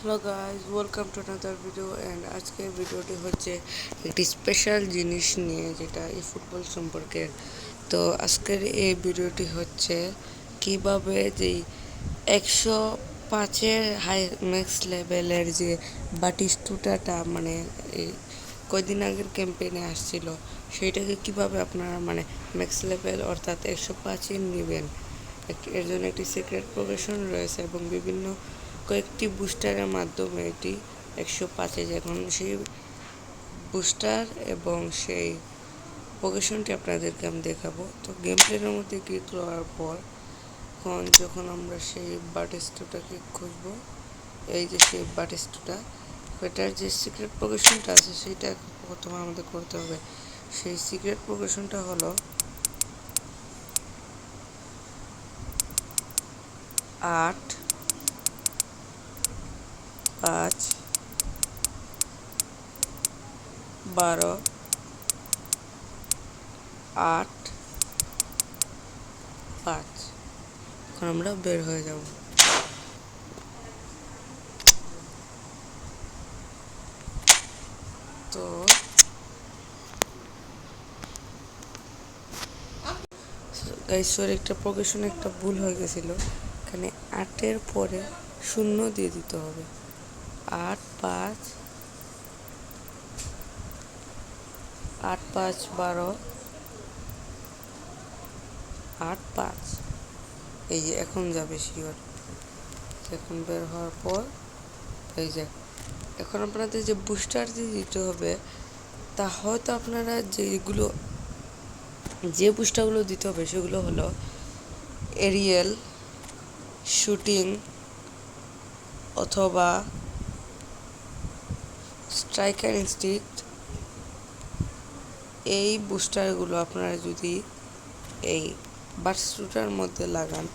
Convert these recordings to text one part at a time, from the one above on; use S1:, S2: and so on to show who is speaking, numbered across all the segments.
S1: Hello guys, welcome to another video. And আজকের ভিডিওটি হচ্ছে একটি স্পেশাল জিনিস নিয়ে, যেটা এই ফুটবল সম্পর্কে। তো আজকের এই ভিডিওটি হচ্ছে কিভাবে যেই 105-এর হাই ম্যাক্স লেভেলের যে বাটিস্টুটাটা মানে এই কয়দিন আগের ক্যাম্পেইনে আসছিল, সেইটাকে কিভাবে আপনারা মানে ম্যাক্স লেভেল অর্থাৎ 105-এ নেবেন। এর জন্য একটি সিক্রেট প্রোগ্রেশন রয়েছে এবং বিভিন্ন কয়েকটি বুস্টারের মাধ্যমে এটি 105-এ এখন সেই বুস্টার এবং সেই প্রোগ্রেশনটি আপনাদেরকে আমি দেখাবো। তো গেম প্লের মধ্যে ক্লিক করার পর যখন আমরা সেই বাটিস্টুটাকে খুঁজবো, এই যে সেই বাটিস্টুটা, এটার যে সিক্রেট প্রোগ্রেশনটা আছে সেইটা প্রথমে আমাদের করতে হবে। সেই সিক্রেট প্রোগ্রেশনটা হলো 8, 5, 12, 8, 5। এখন আমরা বের হয়ে যাব। তো গাইসের একটা প্রোগ্রেশনে একটা ভুল হয়ে গেছিল, এখানে 8-এর পরে 0 দিয়ে দিতে হবে। 8, 5, 8, 5, 12, 8, 5। এই যে এখন যাবে শিওর। এখন বের হওয়ার পর এই যে এখন আপনাদের যে বুস্টার দিয়ে দিতে হবে, তা হয়তো আপনারা যে বুস্টারগুলো দিতে হবে সেগুলো হলো এরিয়েল, শুটিং অথবা স্ট্রাইকার ইনস্টিংক্ট। এই বুস্টারগুলো আপনারা যদি এই বাটিস্টুটার মধ্যে লাগান,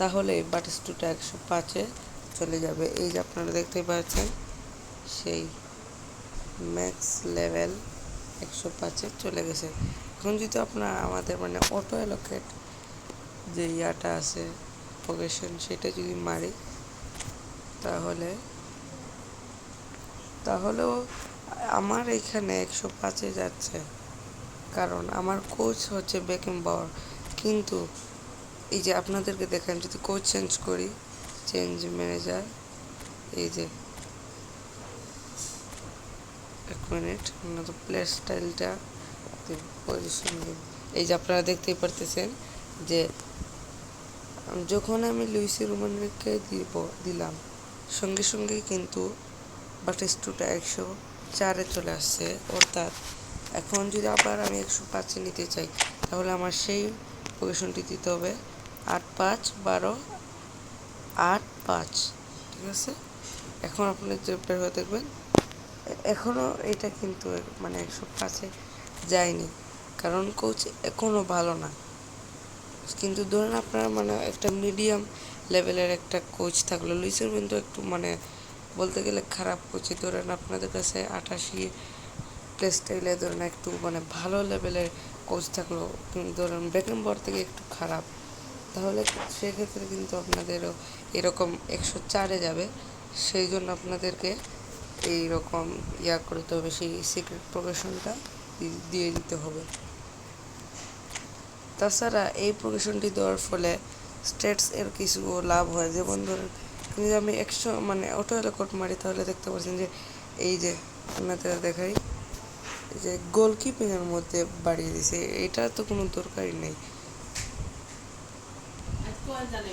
S1: তাহলে এই বাটিস্টুটা 105-এ চলে যাবে। এই যে আপনারা দেখতে পাচ্ছেন সেই ম্যাক্স লেভেল 105-এ চলে গেছে। এখন যদি আপনারা আমাদের মানে অটো অ্যালোকেট যে ইয়াটা আছে প্রোগ্রেশন, সেটা যদি মারি তাহলেও আমার এখানে 105-এ যাচ্ছে, কারণ আমার কোচ হচ্ছে বেকেনবাওয়ার। কিন্তু এই যে আপনাদেরকে দেখেন, যদি কোচ চেঞ্জ করি, চেঞ্জ ম্যানেজার, এই যে এক মিনিট, তো প্লে স্টাইলটা পজিশন, এই যে আপনারা দেখতেই পারতেছেন যে যখন আমি লুইস রোমানিকে দিলাম, সঙ্গে সঙ্গেই কিন্তু বাটিস্টুটা 104-এ চলে আসছে। অর্থাৎ এখন যদি আবার আমি 105-এ নিতে চাই, তাহলে আমার সেই পজিশনটি দিতে হবে 8, 5, 12, 8, 5। ঠিক আছে, এখন আপনি যে বের হয়ে দেখবেন এখনও এটা কিন্তু মানে 105-এ যায়নি, কারণ কোচ এখনও ভালো না। কিন্তু ধরেন আপনারা মানে একটা মিডিয়াম লেভেলের একটা কোচ থাকলো, লুইসের কিন্তু একটু মানে বলতে গেলে খারাপ কোচই। ধরেন আপনাদের কাছে 88 প্লে স্টাইলে ধরেন একটু মানে ভালো লেভেলের কোচ থাকলো, ধরেন বেকেনবাওয়ার থেকে একটু খারাপ, তাহলে সেক্ষেত্রে কিন্তু আপনাদেরও এরকম 104-এ যাবে। সেই জন্য আপনাদেরকে এইরকম করতে হবে, সেই সিক্রেট প্রোগ্রেশনটা দিয়ে দিতে হবে। তাছাড়া এই প্রোগ্রেশনটি দেওয়ার ফলে স্টেটস এর কিছু লাভ হয়, যেমন ধরেন যদি আমি 100 মানে অটো রেকর্ড মারি, তাহলে দেখতে পাচ্ছেন যে এই যে আপনাদের দেখাই যে গোলকিপিংয়ের মধ্যে বাড়িয়ে দিছে। এটা তো কোনো দরকারই নেই।